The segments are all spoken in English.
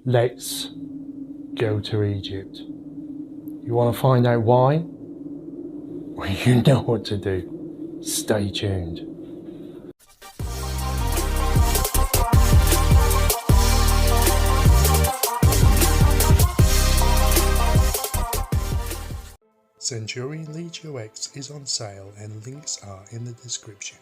let's go to Egypt. You want to find out why? Well, you know what to do. Stay tuned. Scenturion Legio X is on sale and links are in the description.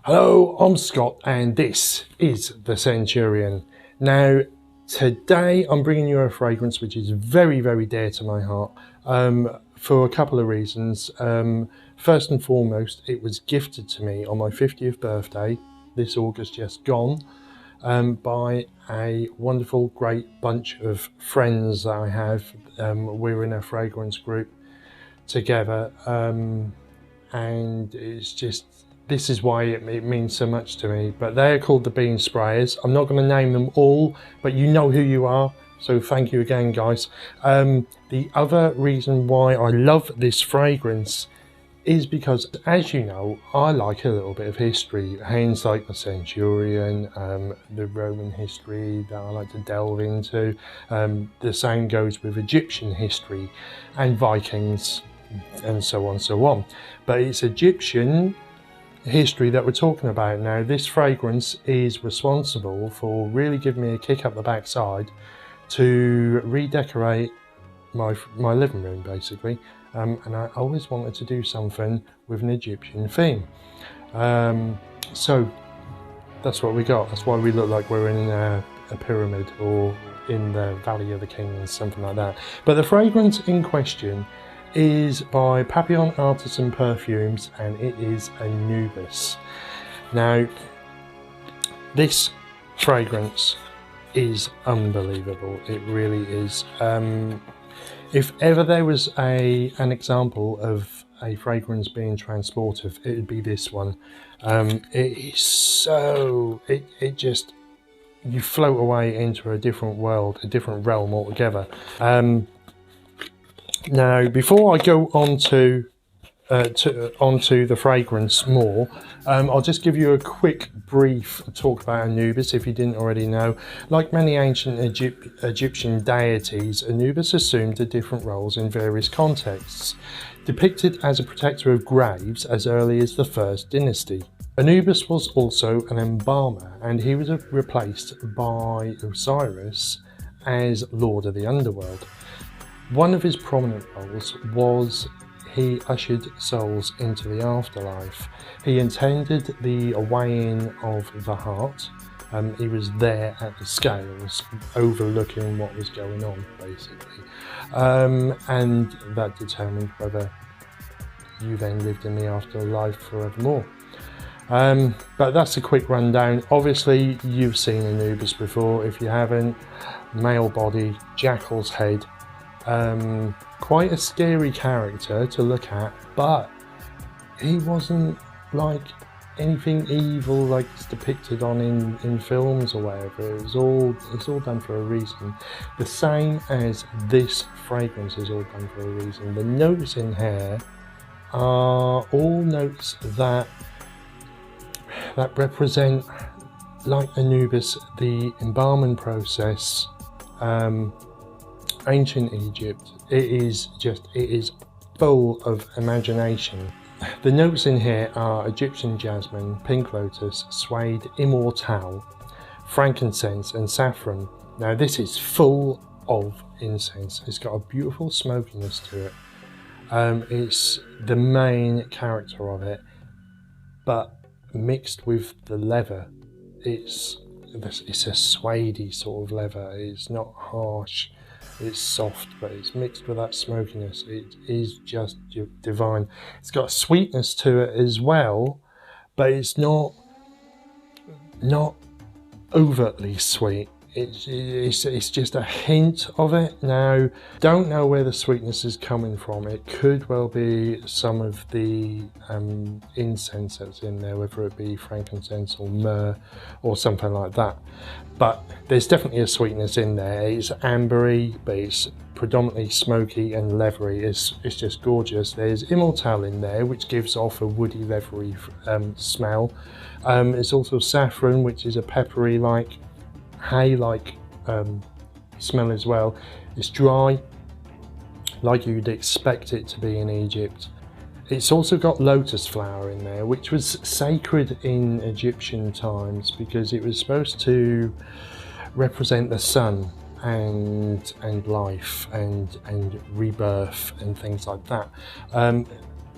Hello, I'm Scott and this is the Scenturion. Now, today I'm bringing you a fragrance which is very, very dear to my heart for a couple of reasons. First and foremost, it was gifted to me on my 50th birthday, this August just gone, by a wonderful, great bunch of friends that I have. We're in a fragrance group together, and it's just, this is why it means so much to me. But they're called the Bean Sprayers. I'm not going to name them all, but you know who you are. So thank you again, guys. The other reason why I love this fragrance is because, as you know, I like a little bit of history. Hence, like the Scenturion, the Roman history that I like to delve into. The same goes with Egyptian history and Vikings and so on, so on. But it's Egyptian history that we're talking about now. This fragrance is responsible for really giving me a kick up the backside to redecorate my living room, basically, and I always wanted to do something with an Egyptian theme, so that's what we got. That's why we look like we're in a pyramid or in the Valley of the Kings, something like that. But the fragrance in question is by Papillon Artisan Perfumes, and it is Anubis. Now, this fragrance is unbelievable. It really is. If ever there was an example of a fragrance being transportive, it would be this one. It is so, it just, you float away into a different world, a different realm altogether. Now, before I go onto the fragrance more, I'll just give you a quick brief talk about Anubis if you didn't already know. Like many ancient Egyptian deities, Anubis assumed different roles in various contexts, depicted as a protector of graves as early as the First Dynasty. Anubis was also an embalmer, and he was replaced by Osiris as Lord of the Underworld. One of his prominent roles was he ushered souls into the afterlife. He attended the weighing of the heart. He was there at the scales, overlooking what was going on, basically. And that determined whether you then lived in the afterlife forevermore. But that's a quick rundown. Obviously, you've seen Anubis before. If you haven't, male body, jackal's head. Quite a scary character to look at, but he wasn't like anything evil like it's depicted on in films or whatever. It's all done for a reason. The same as this fragrance is all done for a reason. The notes in here are all notes that represent, like Anubis, the embalming process. Ancient Egypt, it is full of imagination. The notes in here are Egyptian jasmine, pink lotus, suede, immortelle, frankincense and saffron. Now this is full of incense. It's got a beautiful smokiness to it. It's the main character of it, but mixed with the leather, it's a suede sort of leather. It's not harsh. It's soft, but it's mixed with that smokiness. It is just divine. It's got a sweetness to it as well, but it's not overtly sweet. it's just a hint of it. Now, don't know where the sweetness is coming from. It could well be some of the incense that's in there, whether it be frankincense or myrrh or something like that. But there's definitely a sweetness in there. It's ambery, but it's predominantly smoky and leathery. It's just gorgeous. There's immortelle in there, which gives off a woody, leathery smell. It's also saffron, which is a peppery, like hay-like smell as well. It's dry, like you'd expect it to be in Egypt. It's also got lotus flower in there, which was sacred in Egyptian times because it was supposed to represent the sun and life and rebirth and things like that.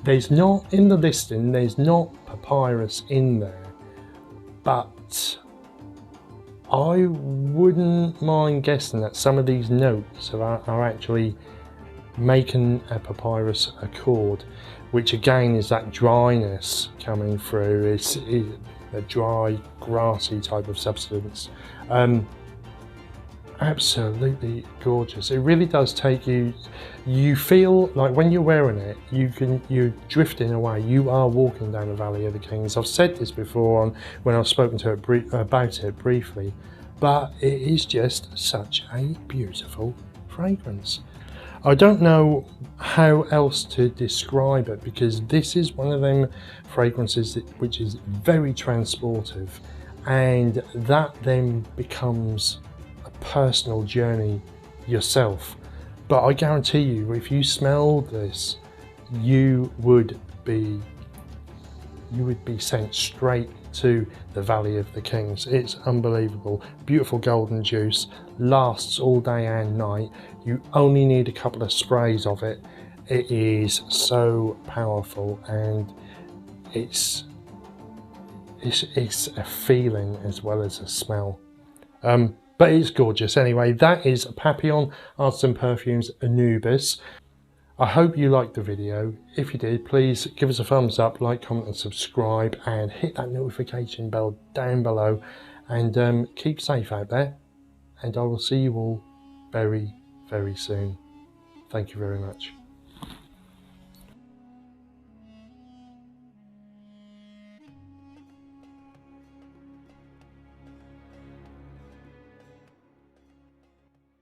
There's not, in the listing, there's not papyrus in there, but I wouldn't mind guessing that some of these notes are actually making a papyrus accord, which again is that dryness coming through. It's a dry, grassy type of substance. Absolutely gorgeous. It really does take you, you feel like when you're wearing it, you're drifting away. You are walking down the Valley of the Kings. I've said this before when I've spoken to it about it briefly, but it is just such a beautiful fragrance. I don't know how else to describe it, because this is one of them fragrances which is very transportive, and that then becomes a personal journey yourself. But I guarantee you, if you smelled this, you would be sent straight to the Valley of the Kings. It's unbelievable. Beautiful golden juice, lasts all day and night. You only need a couple of sprays of it. It is so powerful, and it's a feeling as well as a smell. But it's gorgeous. Anyway, that is Papillon Artisan Perfumes Anubis. I hope you liked the video. If you did, please give us a thumbs up, like, comment and subscribe, and hit that notification bell down below, and keep safe out there, and I will see you all very, very soon. Thank you very much.